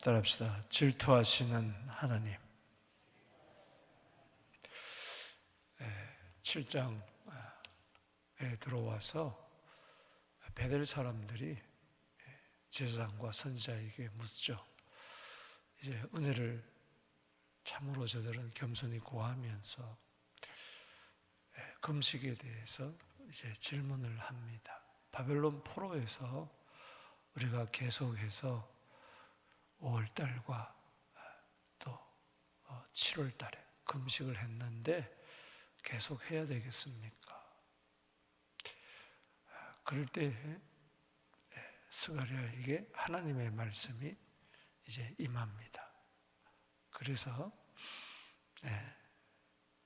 따라합시다. 질투하시는 하나님. 7장에 들어와서 베델 사람들이 제사장과 선지자에게 묻죠. 이제 은혜를 참으로 저들은 겸손히 구하면서 금식에 대해서 이제 질문을 합니다. 바벨론 포로에서 우리가 계속해서 5월달과 또 7월달에 금식을 했는데 계속 해야 되겠습니까? 그럴 때 스가랴에게 하나님의 말씀이 이제 임합니다. 그래서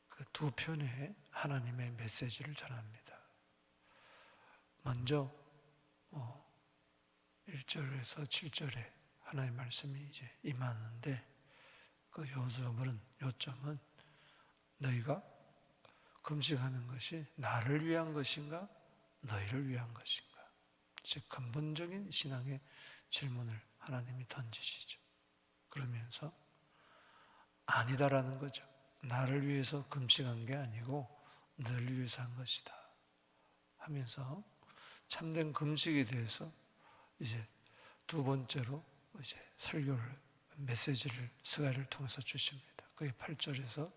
그 두 편의 하나님의 메시지를 전합니다. 먼저 1절에서 7절에 하나님의 말씀이 이제 임하는데 그 요점은 너희가 금식하는 것이 나를 위한 것인가 너희를 위한 것인가? 즉 근본적인 신앙의 질문을 하나님이 던지시죠. 그러면서 아니다라는 거죠. 나를 위해서 금식한 게 아니고 너를 위해서 한 것이다 하면서 참된 금식에 대해서 이제 두 번째로 이제 설교를 메시지를 스가랴를 통해서 주십니다. 그게 8절에서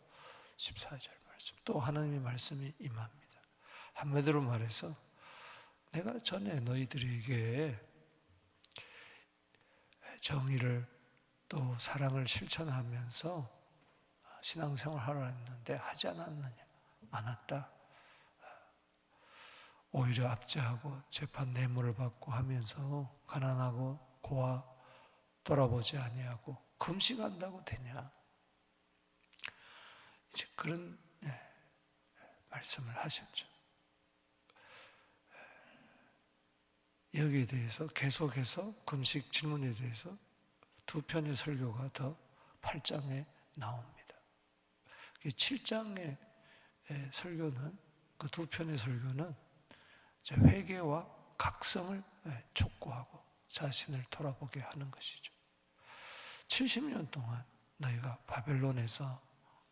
14절 말씀. 또 하나님의 말씀이 임합니다. 한마디로 말해서 내가 전에 너희들에게 정의를 또 사랑을 실천하면서 신앙생활 하라 했는데 하지 않았느냐? 안 했다. 오히려 압제하고 재판 뇌물을 받고 하면서 가난하고 고아 돌아보지 아니하고 금식한다고 되냐? 이제 그런 말씀을 하셨죠. 여기에 대해서 계속해서 금식 질문에 대해서 두 편의 설교가 더 8장에 나옵니다. 7장의 설교는 그 두 편의 설교는 회개와 각성을 촉구하고 자신을 돌아보게 하는 것이죠. 70년 동안 너희가 바벨론에서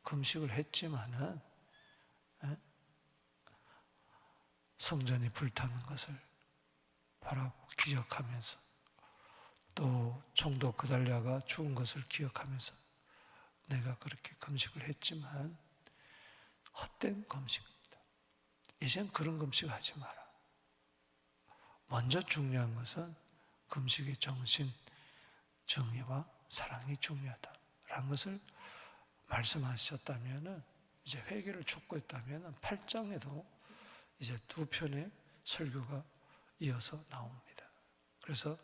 금식을 했지만은 성전이 불타는 것을 바라보고 기억하면서 또 총독 그달랴가 죽은 것을 기억하면서 내가 그렇게 금식을 했지만 헛된 금식입니다. 이젠 그런 금식 하지 마라. 먼저 중요한 것은 금식의 정신, 정의와 사랑이 중요하다라는 것을 말씀하셨다면은 이제 회개를 촉구했다면은 8장에도 이제 두 편의 설교가 이어서 나옵니다. 그래서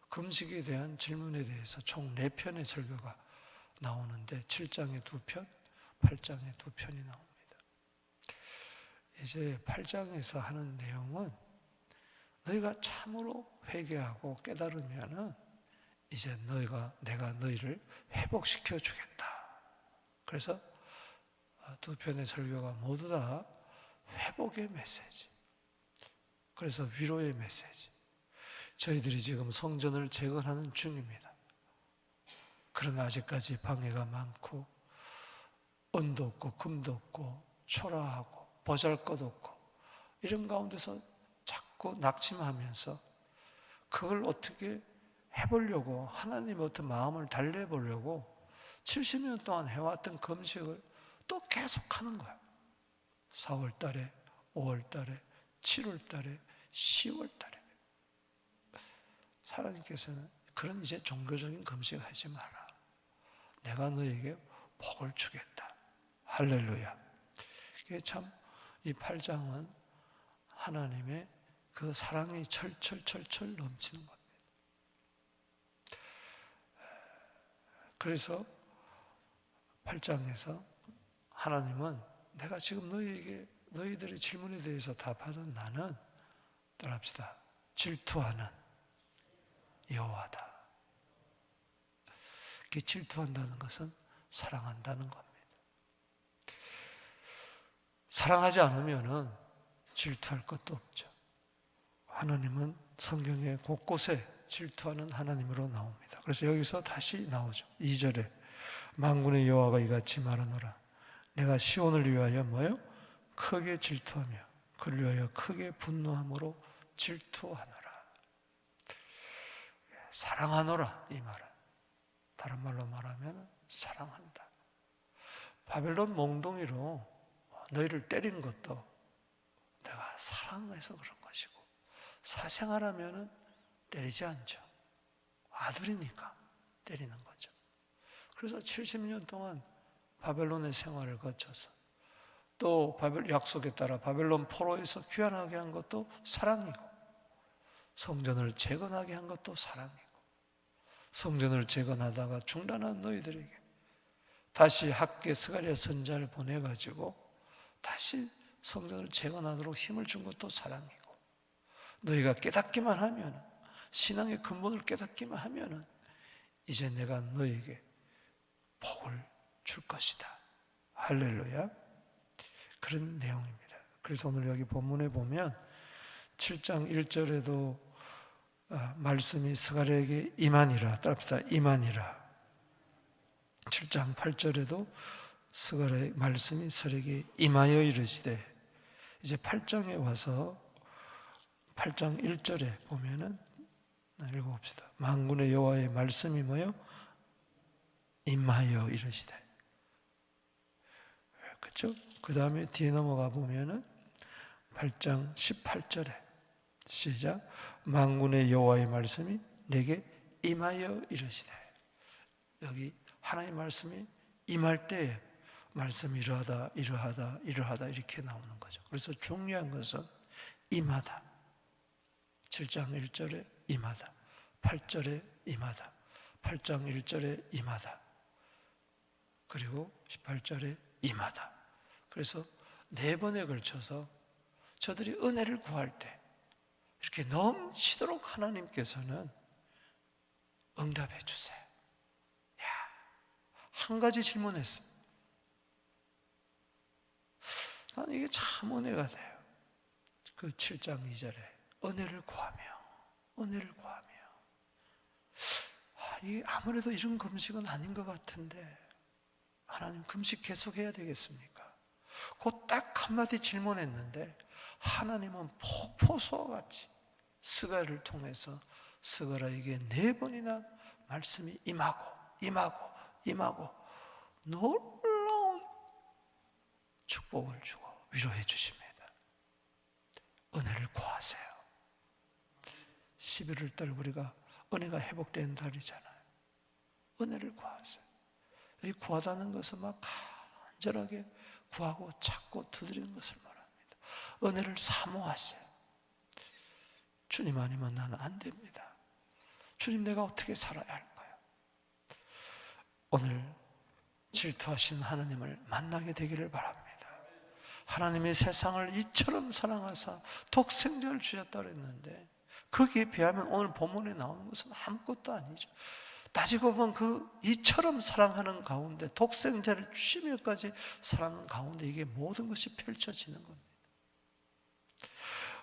금식에 대한 질문에 대해서 총 4편의 설교가 나오는데 7장에 2편, 8장에 2편이 나옵니다. 이제 8장에서 하는 내용은 너희가 참으로 회개하고 깨달으면은 이제 내가 너희를 회복시켜 주겠다. 그래서 두 편의 설교가 모두 다 회복의 메시지. 그래서 위로의 메시지. 저희들이 지금 성전을 재건하는 중입니다. 그러나 아직까지 방해가 많고 은도 없고 금도 없고 초라하고 보잘것없고 이런 가운데서 자꾸 낙심하면서 그걸 어떻게 해보려고 하나님의 어떤 마음을 달래보려고 70년 동안 해왔던 금식을 또 계속하는 거야. 4월 달에, 5월 달에, 7월 달에, 10월 달에. 하나님께서는 그런 이제 종교적인 금식을 하지 마라. 내가 너에게 복을 주겠다. 할렐루야. 이게 참 이 8장은 하나님의 그 사랑이 철철철철 넘치는 겁니다. 그래서 8장에서 하나님은 내가 지금 너희들의 질문에 대해서 답하던 나는 따라합시다. 질투하는 여호와다. 질투한다는 것은 사랑한다는 겁니다. 사랑하지 않으면 질투할 것도 없죠. 하나님은 성경의 곳곳에 질투하는 하나님으로 나옵니다. 그래서 여기서 다시 나오죠. 2절에 만군의 여호와가 이같이 말하노라. 내가 시온을 위하여 뭐요? 크게 질투하며 그를 위하여 크게 분노함으로 질투하노라. 사랑하노라, 이 말은. 다른 말로 말하면 사랑한다. 바벨론 몽둥이로 너희를 때린 것도 내가 사랑해서 그런 것이고, 사생활하면 때리지 않죠. 아들이니까 때리는 거죠. 그래서 70년 동안 바벨론의 생활을 거쳐서 또 약속에 따라 바벨론 포로에서 귀환하게 한 것도 사랑이고, 성전을 재건하게 한 것도 사랑이고, 성전을 재건하다가 중단한 너희들에게 다시 학개 스가랴 선지자를 보내가지고 다시 성전을 재건하도록 힘을 준 것도 사랑이고, 너희가 깨닫기만 하면, 신앙의 근본을 깨닫기만 하면 이제 내가 너희에게 복을 줄 것이다. 할렐루야. 그런 내용입니다. 그래서 오늘 여기 본문에 보면 7장 1절에도 말씀이 스가랴에게 임하니라. 따라합시다. 임하니라. 7장 8절에도 스가랴의 말씀이 스가랴에게 임하여 이르시되, 이제 8장에 와서 8장 1절에 보면은 읽어봅시다. 만군의 여호와의 말씀이 뭐요? 임하여 이르시되. 그렇죠? 그 다음에 뒤에 넘어가 보면은 8장 18절에 시작. 만군의 여호와의 말씀이 내게 임하여 이르시되. 여기 하나님의 말씀이 임할 때 말씀이 이러하다 이러하다 이러하다 이렇게 나오는 거죠. 그래서 중요한 것은 임하다. 7장 1절에 임하다, 8절에 임하다, 8장 1절에 임하다, 그리고 18절에 임하다. 그래서 4번에 걸쳐서 저들이 은혜를 구할 때 이렇게 넘치도록 하나님께서는 응답해 주세요. 한 가지 질문했어요. 난 이게 참 은혜가 돼요. 그 7장 2절에 은혜를 구하며, 은혜를 구하며. 이게 아무래도 이런 금식은 아닌 것 같은데 하나님 금식 계속해야 되겠습니까? 그 딱 한마디 질문했는데 하나님은 폭포수와 같이 스가랴를 통해서 스가랴에게 4번이나 말씀이 임하고 놀라운 축복을 주고 위로해 주십니다. 은혜를 구하세요. 11월 달 우리가 은혜가 회복된 달이잖아요. 은혜를 구하세요. 이 구하다는 것은 막 간절하게 구하고 찾고 두드리는 것을 말합니다. 은혜를 사모하세요. 주님 아니면 나는 안 됩니다. 주님, 내가 어떻게 살아야 할까요? 오늘 질투하신 하나님을 만나게 되기를 바랍니다. 하나님이 세상을 이처럼 사랑하사 독생자를 주셨다 그랬는데 거기에 비하면 오늘 본문에 나오는 것은 아무것도 아니죠. 따지고 보면 그 이처럼 사랑하는 가운데 독생자를 주시며까지 사랑하는 가운데 이게 모든 것이 펼쳐지는 겁니다.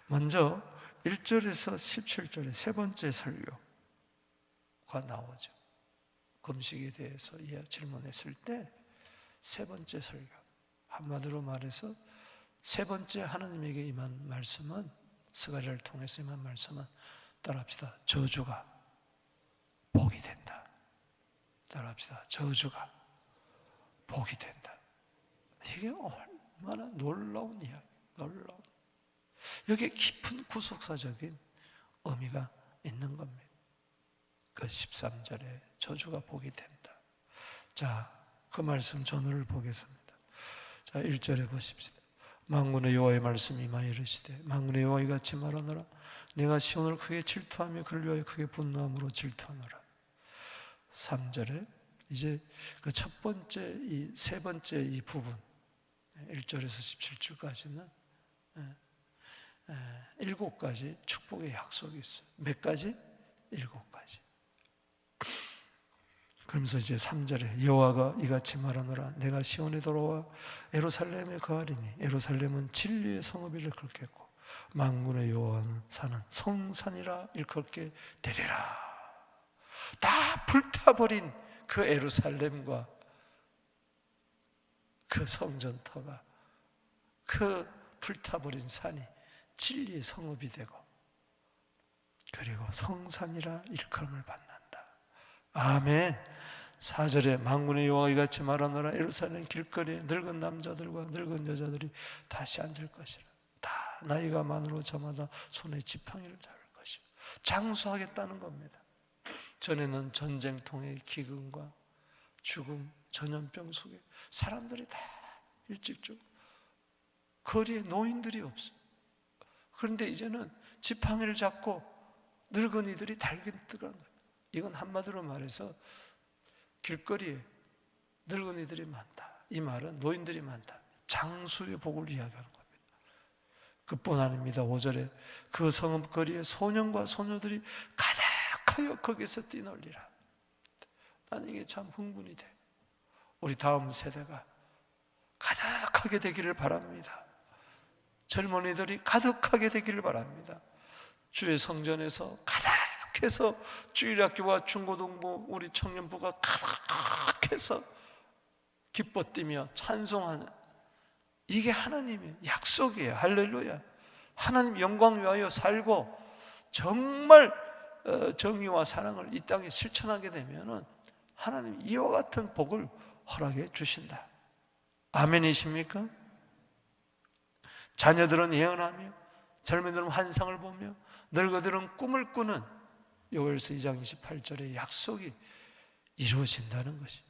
먼저 1절에서 17절에 세 번째 설교가 나오죠. 금식에 대해서 질문했을 때 세 번째 설교, 한마디로 말해서 세 번째 하나님에게 임한 말씀은, 스가랴를 통해서 임한 말씀은, 따라합시다. 저주가 복이 된다. 따라합시다. 저주가 복이 된다. 이게 얼마나 놀라운 이야기, 놀라운. 여기에 깊은 구속사적인 의미가 있는 겁니다. 그 13절에 저주가 복이 된다. 자, 그 말씀 전후를 보겠습니다. 자, 1절에 보십시다. 만군의 여호와의 말씀이 임하여 이르시되, 만군의 여호와 이같이 말하노라. 내가 시온을 크게 질투하며 그를 위하여 크게 분노함으로 질투하노라. 3절에 이제 그 첫 번째, 이 세 번째 이 부분 1절에서 17절까지는 7가지 축복의 약속이 있어요. 몇 가지? 7가지. 그러면서 이제 3절에 여호와가 이같이 말하노라. 내가 시온에 돌아와 예루살렘에 거하리니 예루살렘은 진리의 성읍이를 긁겠고 만군의 여호와는 사는 성산이라 일컫게 되리라. 다 불타버린 그 예루살렘과 그 성전터가, 그 불타버린 산이 진리의 성읍이 되고, 그리고 성산이라 일컬음을 받는다. 아멘. 4절에 만군의 여호와가 이같이 말하노라. 예루살렘 길거리에 늙은 남자들과 늙은 여자들이 다시 앉을 것이라. 다 나이가 많으로 저마다 손에 지팡이를 잡을 것이고, 장수하겠다는 겁니다. 전에는 전쟁통의 기근과 죽음, 전염병 속에 사람들이 다 일찍 죽고 거리에 노인들이 없어요. 그런데 이제는 지팡이를 잡고 늙은이들이 달긴 뜨거운 거예요. 이건 한마디로 말해서 길거리에 늙은이들이 많다. 이 말은 노인들이 많다. 장수의 복을 이야기하는 겁니다. 그뿐 아닙니다. 5절에 그 성읍 거리에 소년과 소녀들이 가득하여 거기서 뛰놀리라. 나는 이게 참 흥분이 돼. 우리 다음 세대가 가득하게 되기를 바랍니다. 젊은이들이 가득하게 되기를 바랍니다. 주의 성전에서 가득해서 주일학교와 중고등부 우리 청년부가 가득해서 기뻐 뛰며 찬송하는, 이게 하나님의 약속이에요. 할렐루야. 하나님 영광 위하여 살고 정말 정의와 사랑을 이 땅에 실천하게 되면은 하나님 이와 같은 복을 허락해 주신다. 아멘이십니까? 자녀들은 예언하며 젊은이들은 환상을 보며 늙어들은 꿈을 꾸는 요엘서 2장 28절의 약속이 이루어진다는 것이.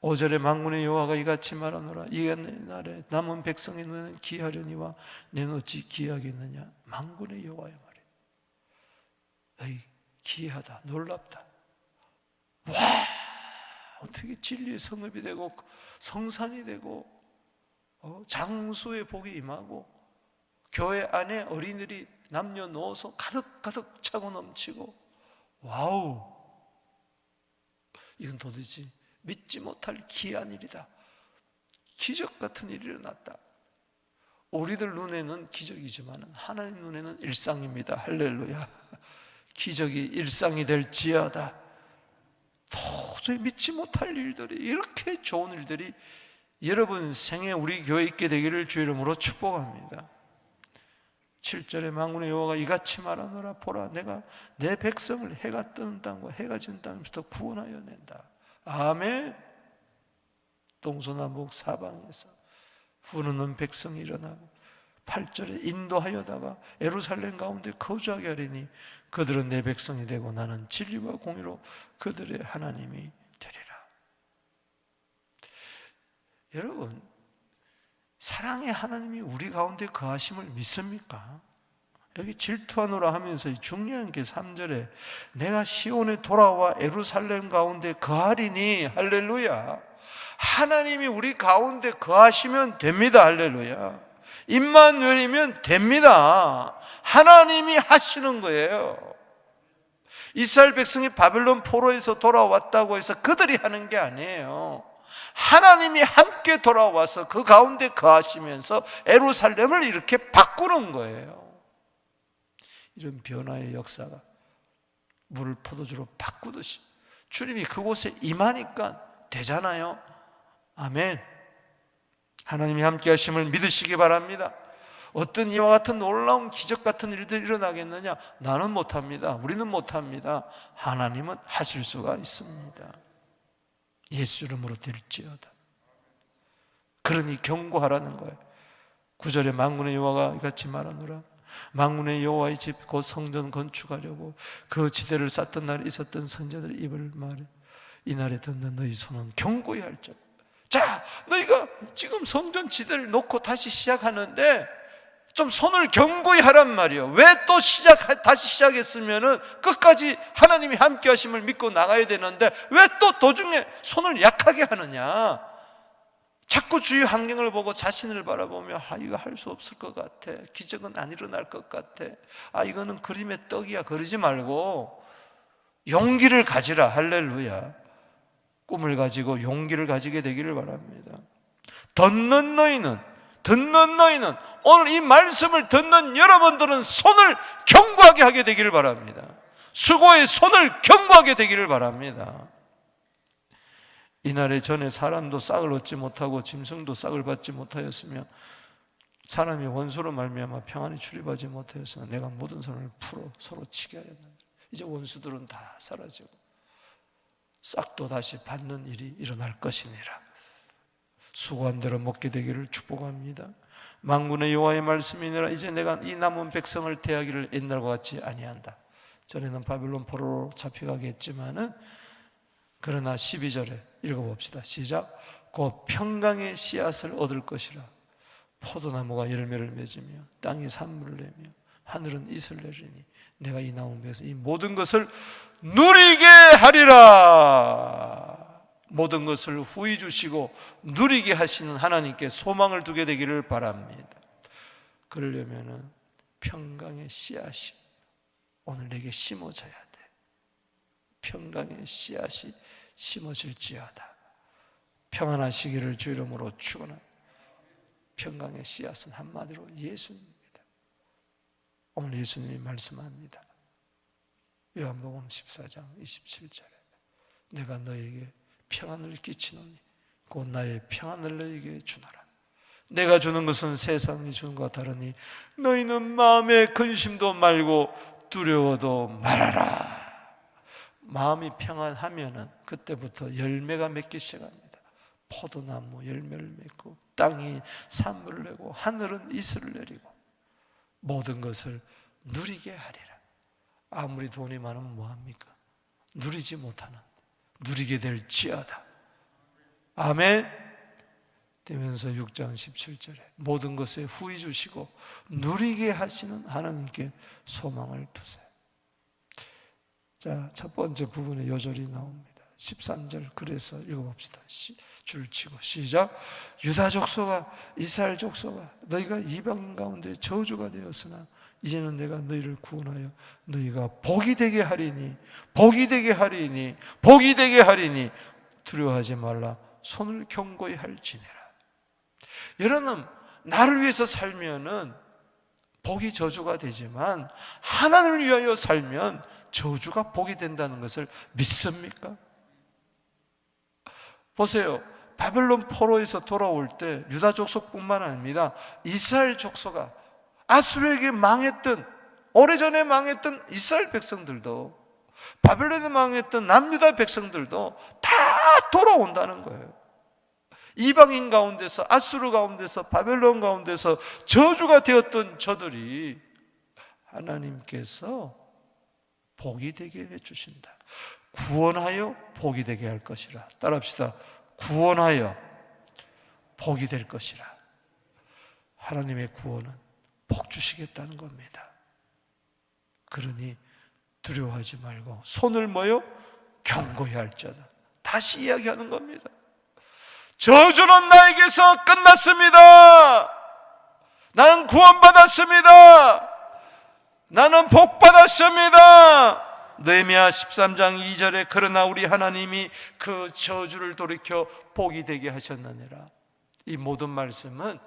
5절에 만군의 여호와가 이같이 말하노라. 이 날에 남은 백성의 눈에는 기하려니와 내는 어찌 기하겠느냐. 만군의 여호와의 말이에요. 에이, 기하다, 놀랍다. 와, 어떻게 진리의 성읍이 되고 성산이 되고 장수의 복이 임하고 교회 안에 어린이들이 남녀노소 가득 차고 넘치고, 와우, 이건 도대체 믿지 못할 기이한 일이다. 기적 같은 일이 일어났다. 우리들 눈에는 기적이지만 하나님 눈에는 일상입니다. 할렐루야. 기적이 일상이 될지어다. 도저히 믿지 못할 일들이, 이렇게 좋은 일들이 여러분 생에 우리 교회에 있게 되기를 주 이름으로 축복합니다. 7절에 만군의 여호와가 이같이 말하노라. 보라, 내가 내 백성을 해가 뜨는 땅과 해가 지는 땅에서 구원하여 낸다. 아멘. 동서남북 사방에서 후르는 백성이 일어나고, 8절에 인도하여다가 예루살렘 가운데 거주하게 하리니 그들은 내 백성이 되고 나는 진리와 공의로 그들의 하나님이 되리라. 여러분, 사랑의 하나님이 우리 가운데 거하심을 믿습니까? 여기 질투하노라 하면서 중요한 게 3절에 내가 시온에 돌아와 예루살렘 가운데 거하리니, 할렐루야. 하나님이 우리 가운데 거하시면 됩니다. 할렐루야. 임마누엘이면 됩니다. 하나님이 하시는 거예요. 이스라엘 백성이 바벨론 포로에서 돌아왔다고 해서 그들이 하는 게 아니에요. 하나님이 함께 돌아와서 그 가운데 거하시면서 예루살렘을 이렇게 바꾸는 거예요. 이런 변화의 역사가 물을 포도주로 바꾸듯이 주님이 그곳에 임하니까 되잖아요. 아멘. 하나님이 함께 하심을 믿으시기 바랍니다. 어떤 이와 같은 놀라운 기적 같은 일들이 일어나겠느냐? 나는 못합니다. 우리는 못합니다. 하나님은 하실 수가 있습니다. 예수 이름으로 될지어다. 그러니 경고하라는 거예요. 9절에 만군의 여호와가 이같이 말하노라. 만군의 여호와의 집 곧 성전 건축하려고 그 지대를 쌓던 날에 있었던 선지자들 입을 말해 이날에 듣는 너희 손은 경고히 할지어다. 자, 너희가 지금 성전 지대를 놓고 다시 시작하는데 좀 손을 경고히 하란 말이에요. 왜 또 다시 시작했으면은 끝까지 하나님이 함께 하심을 믿고 나가야 되는데 왜 또 도중에 손을 약하게 하느냐? 자꾸 주위 환경을 보고 자신을 바라보며 이거 할 수 없을 것 같아. 기적은 안 일어날 것 같아. 이거는 그림의 떡이야. 그러지 말고 용기를 가지라. 할렐루야. 꿈을 가지고 용기를 가지게 되기를 바랍니다. 덧는 너희는 듣는 너희는, 오늘 이 말씀을 듣는 여러분들은 손을 견고하게 하게 되기를 바랍니다. 수고의 손을 견고하게 되기를 바랍니다. 이날에 전에 사람도 싹을 얻지 못하고 짐승도 싹을 받지 못하였으며 사람이 원수로 말미암아 평안히 출입하지 못하였으나 내가 모든 손을 풀어 서로 치게 하였느니라. 이제 원수들은 다 사라지고 싹도 다시 받는 일이 일어날 것이니라. 수고한 대로 먹게 되기를 축복합니다. 만군의 여호와의 말씀이니라. 이제 내가 이 남은 백성을 대하기를 옛날과 같이 아니한다. 전에는 바벨론 포로로 잡혀가게 했지만은, 그러나 12절에 읽어봅시다. 시작. 곧 평강의 씨앗을 얻을 것이라. 포도나무가 열매를 맺으며 땅이 산물을 내며 하늘은 이슬 내리니 내가 이 남은 백성 이 모든 것을 누리게 하리라. 모든 것을 후히 주시고 누리게 하시는 하나님께 소망을 두게 되기를 바랍니다. 그러려면 평강의 씨앗이 오늘 내게 심어져야 돼. 평강의 씨앗이 심어질지어다. 평안하시기를 주 이름으로 축원합니다. 평강의 씨앗은 한마디로 예수님입니다. 오늘 예수님이 말씀합니다. 요한복음 14장 27절에 내가 너에게 평안을 끼치노니 곧 나의 평안을 너에게 주노라. 내가 주는 것은 세상이 주는 것과 다르니 너희는 마음에 근심도 말고 두려워도 말아라. 마음이 평안하면은 그때부터 열매가 맺기 시작합니다. 포도나무 열매를 맺고 땅이 산물을 내고 하늘은 이슬을 내리고 모든 것을 누리게 하리라. 아무리 돈이 많으면 뭐합니까? 누리지 못하는, 누리게 될지어다. 아멘. 되면서 6장 17절에 모든 것에 후히 주시고 누리게 하시는 하나님께 소망을 두세요. 자, 첫 번째 부분에 요절이 나옵니다. 13절 그래서 읽어봅시다. 줄 치고 시작. 유다 족속아 이스라엘 족속아 너희가 이방인 가운데 저주가 되었으나 이제는 내가 너희를 구원하여 너희가 복이 되게 하리니 복이 되게 하리니 복이 되게 하리니 두려워하지 말라. 손을 견고히 할지니라. 여러분, 나를 위해서 살면은 복이 저주가 되지만 하나님을 위하여 살면 저주가 복이 된다는 것을 믿습니까? 보세요. 바벨론 포로에서 돌아올 때 유다 족속뿐만 아닙니다. 이스라엘 족속아 아수르에게 망했던, 오래전에 망했던 이스라엘 백성들도, 바벨론에 망했던 남유다 백성들도 다 돌아온다는 거예요. 이방인 가운데서, 아수르 가운데서, 바벨론 가운데서 저주가 되었던 저들이 하나님께서 복이 되게 해주신다. 구원하여 복이 되게 할 것이라. 따라합시다. 구원하여 복이 될 것이라. 하나님의 구원은 복 주시겠다는 겁니다. 그러니 두려워하지 말고 손을 뭐요? 견고히 할지어다. 다시 이야기하는 겁니다. 저주는 나에게서 끝났습니다. 나는 구원받았습니다. 나는 복받았습니다. 느헤미야 13장 2절에 그러나 우리 하나님이 그 저주를 돌이켜 복이 되게 하셨느니라. 이 모든 말씀은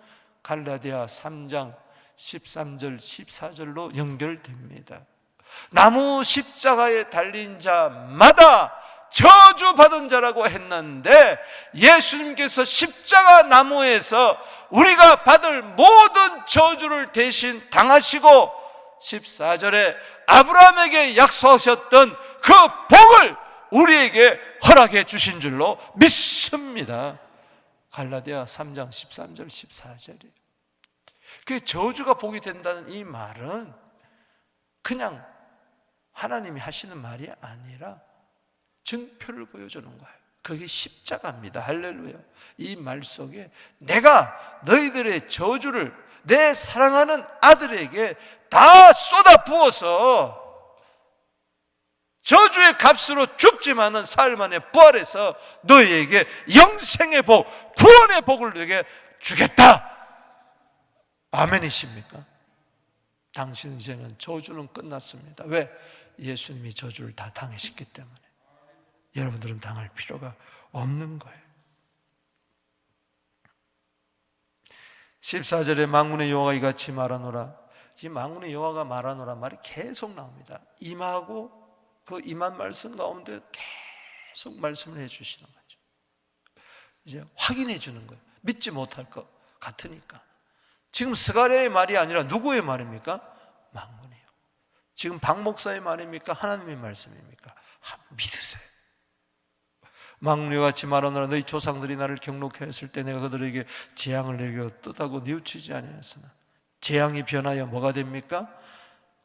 갈라디아 3장 13절 14절로 연결됩니다. 나무 십자가에 달린 자마다 저주받은 자라고 했는데 예수님께서 십자가 나무에서 우리가 받을 모든 저주를 대신 당하시고 14절에 아브라함에게 약속하셨던 그 복을 우리에게 허락해 주신 줄로 믿습니다. 갈라디아 3장 13절 14절이에요. 그 저주가 복이 된다는 이 말은 그냥 하나님이 하시는 말이 아니라 증표를 보여주는 거예요. 그게 십자가입니다. 할렐루야. 이 말 속에 내가 너희들의 저주를 내 사랑하는 아들에게 다 쏟아 부어서 저주의 값으로 죽지만은 사흘 만에 부활해서 너희에게 영생의 복, 구원의 복을 너에게 주겠다. 아멘이십니까? 당신 이제는 저주는 끝났습니다. 왜? 예수님이 저주를 다 당하셨기 때문에. 여러분들은 당할 필요가 없는 거예요. 14절에 만군의 여호와가 이같이 말하노라. 지금 만군의 여호와가 말하노라 말이 계속 나옵니다. 임하고 그 임한 말씀 가운데 계속 말씀을 해주시는 거죠. 이제 확인해 주는 거예요. 믿지 못할 것 같으니까. 지금 스가랴의 말이 아니라 누구의 말입니까? 만군이요. 지금 박 목사의 말입니까? 하나님의 말씀입니까? 믿으세요. 만군의 같이 말하노라. 너희 조상들이 나를 경록해 했을 때 내가 그들에게 재앙을 내려 뜻하고 뉘우치지 아니하였으나 재앙이 변하여 뭐가 됩니까?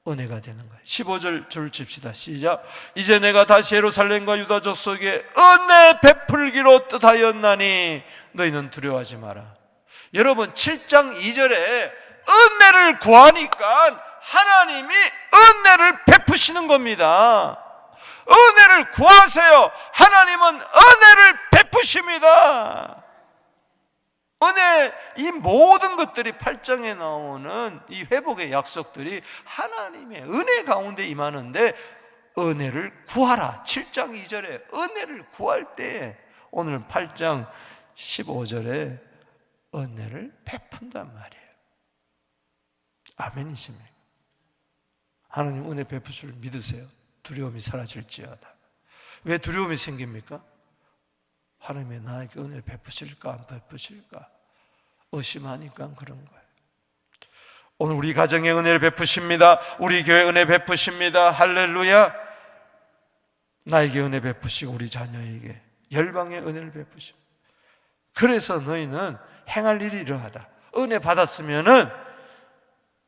은혜가 되는 거예요. 15절 줄 칩시다. 시작. 이제 내가 다시 예루살렘과 유다 족속에 은혜 베풀기로 뜻하였나니 너희는 두려워하지 마라. 여러분 7장 2절에 은혜를 구하니까 하나님이 은혜를 베푸시는 겁니다. 은혜를 구하세요. 하나님은 은혜를 베푸십니다. 은혜, 이 모든 것들이 8장에 나오는 이 회복의 약속들이 하나님의 은혜 가운데 임하는데 은혜를 구하라. 7장 2절에 은혜를 구할 때 오늘 8장 15절에 은혜를 베푼단 말이에요. 아멘이십니까? 하나님 은혜 베푸실 믿으세요. 두려움이 사라질지어다. 왜 두려움이 생깁니까? 하나님이 나에게 은혜 베푸실까 안 베푸실까 의심하니까 그런 거예요. 오늘 우리 가정에 은혜를 베푸십니다. 우리 교회 은혜 베푸십니다. 할렐루야. 나에게 은혜 베푸시고 우리 자녀에게 열방의 은혜를 베푸십니다. 그래서 너희는 행할 일이 이러하다. 은혜 받았으면은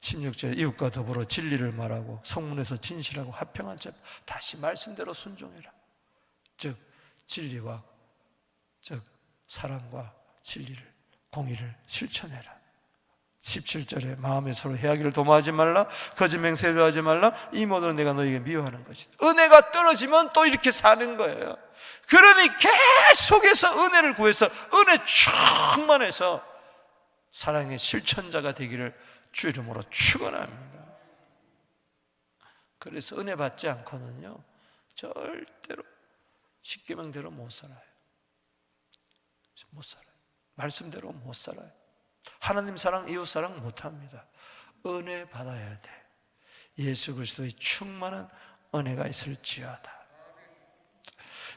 16절 이웃과 더불어 진리를 말하고 성문에서 진실하고 화평한 자 다시 말씀대로 순종해라. 즉 진리와 즉 사랑과 진리를 공의를 실천해라. 17절에 마음에 서로 해하기를 도모하지 말라. 거짓 맹세를 하지 말라. 이 모든 내가 너에게 미워하는 것이다. 은혜가 떨어지면 또 이렇게 사는 거예요. 그러니 계속해서 은혜를 구해서 은혜 충만해서 사랑의 실천자가 되기를 주 이름으로 축원합니다. 그래서 은혜 받지 않고는요 절대로 십계명대로 못 살아요. 못 살아요. 말씀대로 못 살아요. 하나님 사랑, 이웃 사랑 못합니다. 은혜 받아야 돼. 예수 그리스도의 충만한 은혜가 있을지어다.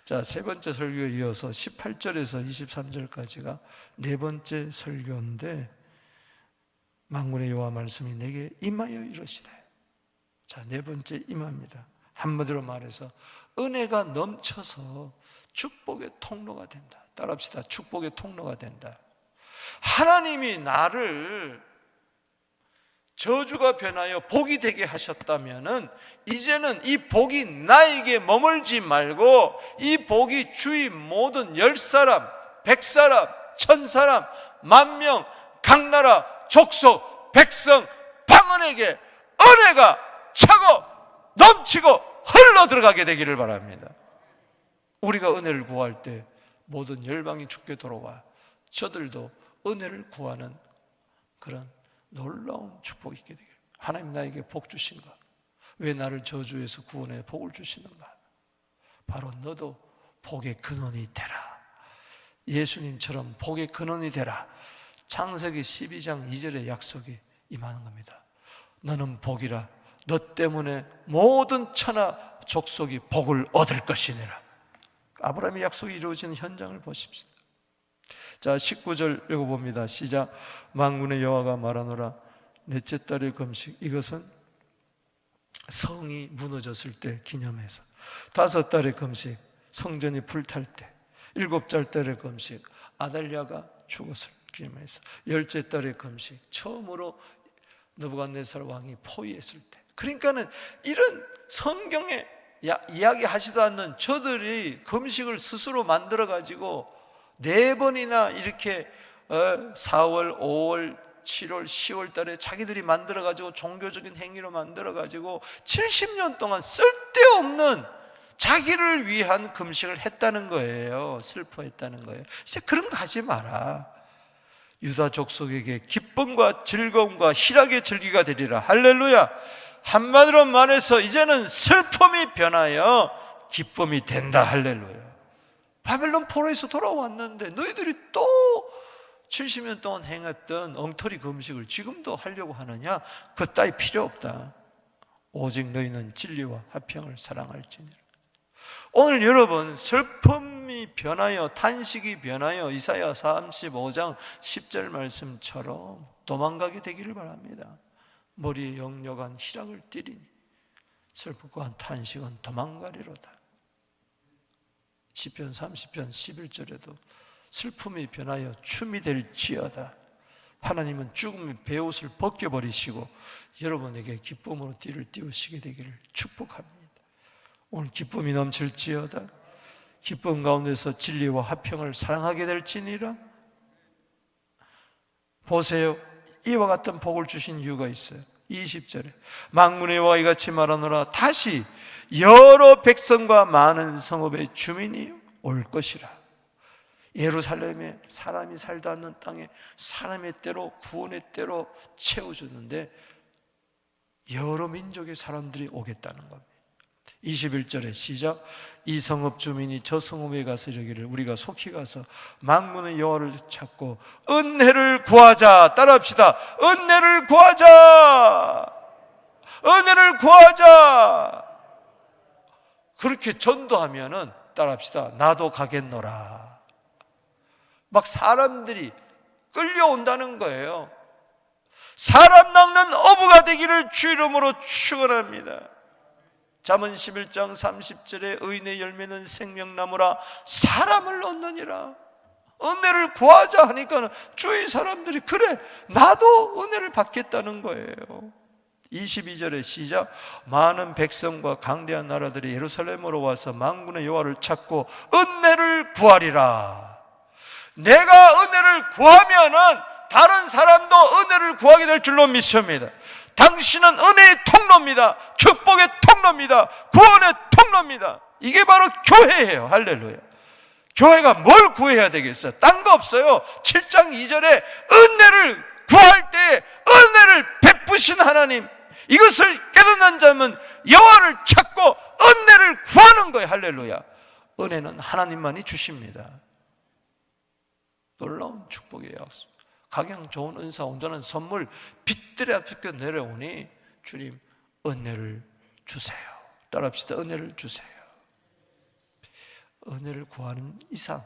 자, 세 번째 설교에 이어서 18절에서 23절까지가 네 번째 설교인데 만군의 여호와 말씀이 내게 임하여 이르시되. 자, 네 번째 임합니다. 한마디로 말해서 은혜가 넘쳐서 축복의 통로가 된다. 따라합시다. 축복의 통로가 된다. 하나님이 나를 저주가 변하여 복이 되게 하셨다면은 이제는 이 복이 나에게 머물지 말고 이 복이 주위 모든 10사람, 100사람, 1000사람, 만명, 각 나라, 족속, 백성, 방언에게 은혜가 차고 넘치고 흘러 들어가게 되기를 바랍니다. 우리가 은혜를 구할 때 모든 열방이 주께 돌아와 저들도 은혜를 구하는 그런 놀라운 축복이 있게 되기를. 하나님 나에게 복 주신가? 왜 나를 저주에서 구원해 복을 주시는가? 바로 너도 복의 근원이 되라. 예수님처럼 복의 근원이 되라. 창세기 12장 2절의 약속이 임하는 겁니다. 너는 복이라. 너 때문에 모든 천하 족속이 복을 얻을 것이니라. 아브라함의 약속이 이루어지는 현장을 보십시오. 자, 19절 읽어봅니다. 시작. 만군의 여호와가 말하노라. 넷째 달의 금식, 이것은 성이 무너졌을 때 기념해서. 다섯 달의 금식, 성전이 불탈 때. 일곱 달의 금식, 아달랴가 죽었을 기념해서. 열째 달의 금식, 처음으로 느부갓네살 왕이 포위했을 때. 그러니까는 이런 성경에 이야기하지도 않는 저들이 금식을 스스로 만들어 가지고 4번이나 이렇게 4월, 5월, 7월, 10월 달에 자기들이 만들어 가지고 종교적인 행위로 만들어 가지고 70년 동안 쓸데없는 자기를 위한 금식을 했다는 거예요. 슬퍼했다는 거예요. 이제 그런 거 하지 마라. 유다 족속에게 기쁨과 즐거움과 희락의 절기가 되리라. 할렐루야. 한마디로 말해서 이제는 슬픔이 변하여 기쁨이 된다. 할렐루야. 바벨론 포로에서 돌아왔는데 너희들이 또 70년 동안 행했던 엉터리 금식을 지금도 하려고 하느냐? 그 따위 필요 없다. 오직 너희는 진리와 화평을 사랑할지니라. 오늘 여러분, 슬픔이 변하여 탄식이 변하여 이사야 35장 10절 말씀처럼 도망가게 되기를 바랍니다. 머리에 역력한 희락을 띠리니 슬픔과 탄식은 도망가리로다. 시편 30편 11절에도 슬픔이 변하여 춤이 될지어다. 하나님은 죽음의 베옷을 벗겨버리시고 여러분에게 기쁨으로 띠를 띄우시게 되기를 축복합니다. 오늘 기쁨이 넘칠지어다. 기쁨 가운데서 진리와 화평을 사랑하게 될지니라. 보세요, 이와 같은 복을 주신 이유가 있어요. 20절에 망군의 여호와 이같이 말하노라. 다시 여러 백성과 많은 성읍의 주민이 올 것이라. 예루살렘에 사람이 살다 않는 땅에 사람의 때로 구원의 때로 채워주는데 여러 민족의 사람들이 오겠다는 겁니다. 21절에 시작. 이 성읍 주민이 저 성읍에 가서 이르기를 우리가 속히 가서 만군의 여호와를 찾고 은혜를 구하자. 따라합시다. 은혜를 구하자. 은혜를 구하자. 그렇게 전도하면은 따라합시다. 나도 가겠노라. 막 사람들이 끌려온다는 거예요. 사람 낚는 어부가 되기를 주 이름으로 축원합니다. 잠언 11장 30절에 의인의 열매는 생명나무라. 사람을 얻느니라. 은혜를 구하자 하니까 주위 사람들이 그래 나도 은혜를 받겠다는 거예요. 22절에 시작. 많은 백성과 강대한 나라들이 예루살렘으로 와서 만군의 여호와를 찾고 은혜를 구하리라. 내가 은혜를 구하면은 다른 사람도 은혜를 구하게 될 줄로 믿습니다. 당신은 은혜의 통로입니다. 축복의 통로입니다. 구원의 통로입니다. 이게 바로 교회예요. 할렐루야. 교회가 뭘 구해야 되겠어요? 딴 거 없어요. 7장 2절에 은혜를 구할 때 은혜를 베푸신 하나님, 이것을 깨닫는 자면 여호와를 찾고 은혜를 구하는 거예요. 할렐루야. 은혜는 하나님만이 주십니다. 놀라운 축복의 약속. 각양 좋은 은사 온전한 선물 빛들에 앞에 내려오니 주님 은혜를 주세요. 따라합시다. 은혜를 주세요. 은혜를 구하는 이상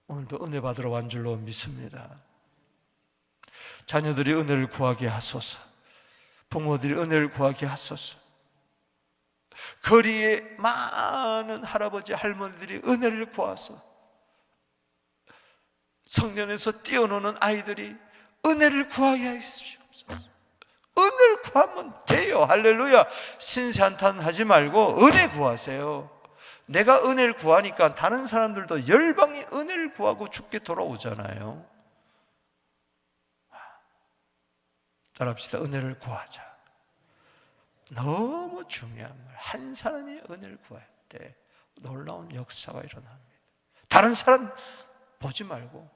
오늘도 은혜 받으러 온 줄로 믿습니다. 자녀들이 은혜를 구하게 하소서. 부모들이 은혜를 구하게 하소서. 거리에 많은 할아버지 할머니들이 은혜를 구하소. 성년에서 뛰어노는 아이들이 은혜를 구하게 하시옵소서. 은혜를 구하면 돼요. 할렐루야. 신세한탄 하지 말고 은혜 구하세요. 내가 은혜를 구하니까 다른 사람들도 열방이 은혜를 구하고 죽게 돌아오잖아요. 따라합시다. 은혜를 구하자. 너무 중요한 말. 한 사람이 은혜를 구할 때 놀라운 역사가 일어납니다. 다른 사람 보지 말고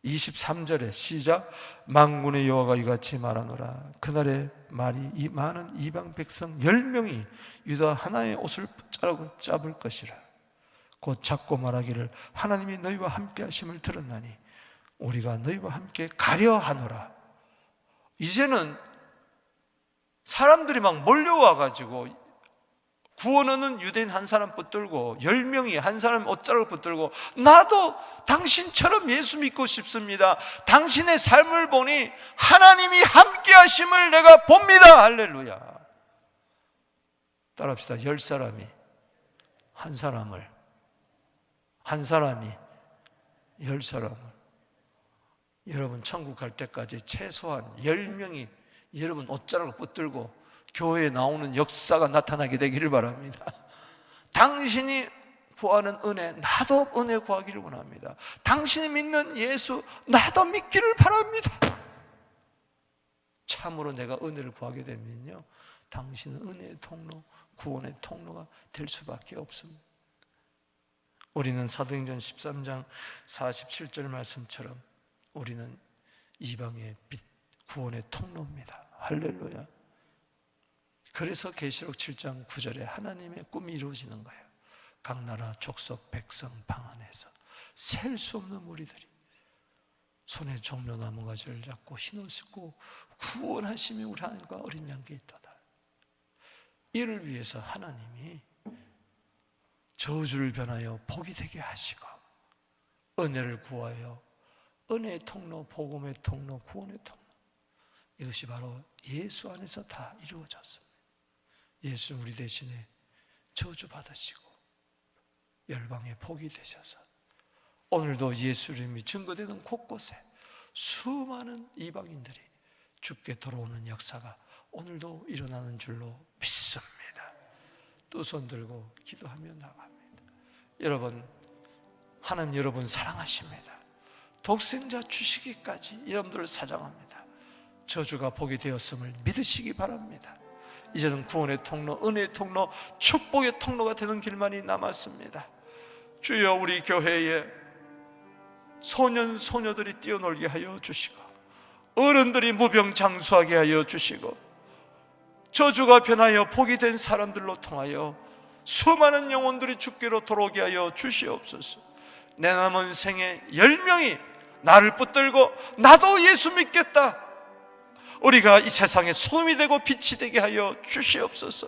23절에 시작. 만군의 여호와가 이같이 말하노라. 그날에 말이 이 많은 이방 백성 10명이 유다 하나의 옷을 붙잡을 것이라. 곧 잡고 말하기를 하나님이 너희와 함께 하심을 들었나니 우리가 너희와 함께 가려 하노라. 이제는 사람들이 막 몰려와가지고 구원 얻는 유대인 한 사람 붙들고 10명이 한 사람 옷자락을 붙들고 나도 당신처럼 예수 믿고 싶습니다. 당신의 삶을 보니 하나님이 함께 하심을 내가 봅니다. 할렐루야. 따라합시다. 10사람이 한 사람이 10사람을 여러분 천국 갈 때까지 최소한 10명이 여러분 옷자락을 붙들고 교회에 나오는 역사가 나타나게 되기를 바랍니다. 당신이 구하는 은혜, 나도 은혜 구하기를 원합니다. 당신이 믿는 예수, 나도 믿기를 바랍니다. 참으로 내가 은혜를 구하게 되면요, 당신은 은혜의 통로, 구원의 통로가 될 수밖에 없습니다. 우리는 사도행전 13장 47절 말씀처럼 우리는 이방의 빛, 구원의 통로입니다. 할렐루야. 그래서 계시록 7장 9절에 하나님의 꿈이 이루어지는 거예요. 각 나라, 족속, 백성, 방 안에서 셀 수 없는 무리들이 손에 종려 나무 가지를 잡고 흰옷 입고 구원하심이 우리 하나님과 어린 양께 있도다. 이를 위해서 하나님이 저주를 변하여 복이 되게 하시고 은혜를 구하여 은혜의 통로, 복음의 통로, 구원의 통로, 이것이 바로 예수 안에서 다 이루어졌습니다. 예수 우리 대신에 저주받으시고 열방의 복이 되셔서 오늘도 예수 이름이 증거되는 곳곳에 수많은 이방인들이 주께 돌아오는 역사가 오늘도 일어나는 줄로 믿습니다. 또 손 들고 기도하며 나갑니다. 여러분, 하나님 여러분 사랑하십니다. 독생자 주시기까지 여러분들을 사랑합니다. 저주가 복이 되었음을 믿으시기 바랍니다. 이제는 구원의 통로, 은혜의 통로, 축복의 통로가 되는 길만이 남았습니다. 주여, 우리 교회에 소년 소녀들이 뛰어놀게 하여 주시고 어른들이 무병장수하게 하여 주시고 저주가 변하여 복이 된 사람들로 통하여 수많은 영혼들이 주께로 돌아오게 하여 주시옵소서. 내 남은 생에 10명이 나를 붙들고 나도 예수 믿겠다, 우리가 이 세상에 소금이 되고 빛이 되게 하여 주시옵소서.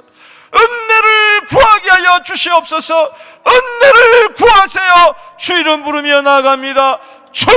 은혜를 구하게 하여 주시옵소서. 은혜를 구하세요. 주 이름 부르며 나아갑니다. 주여.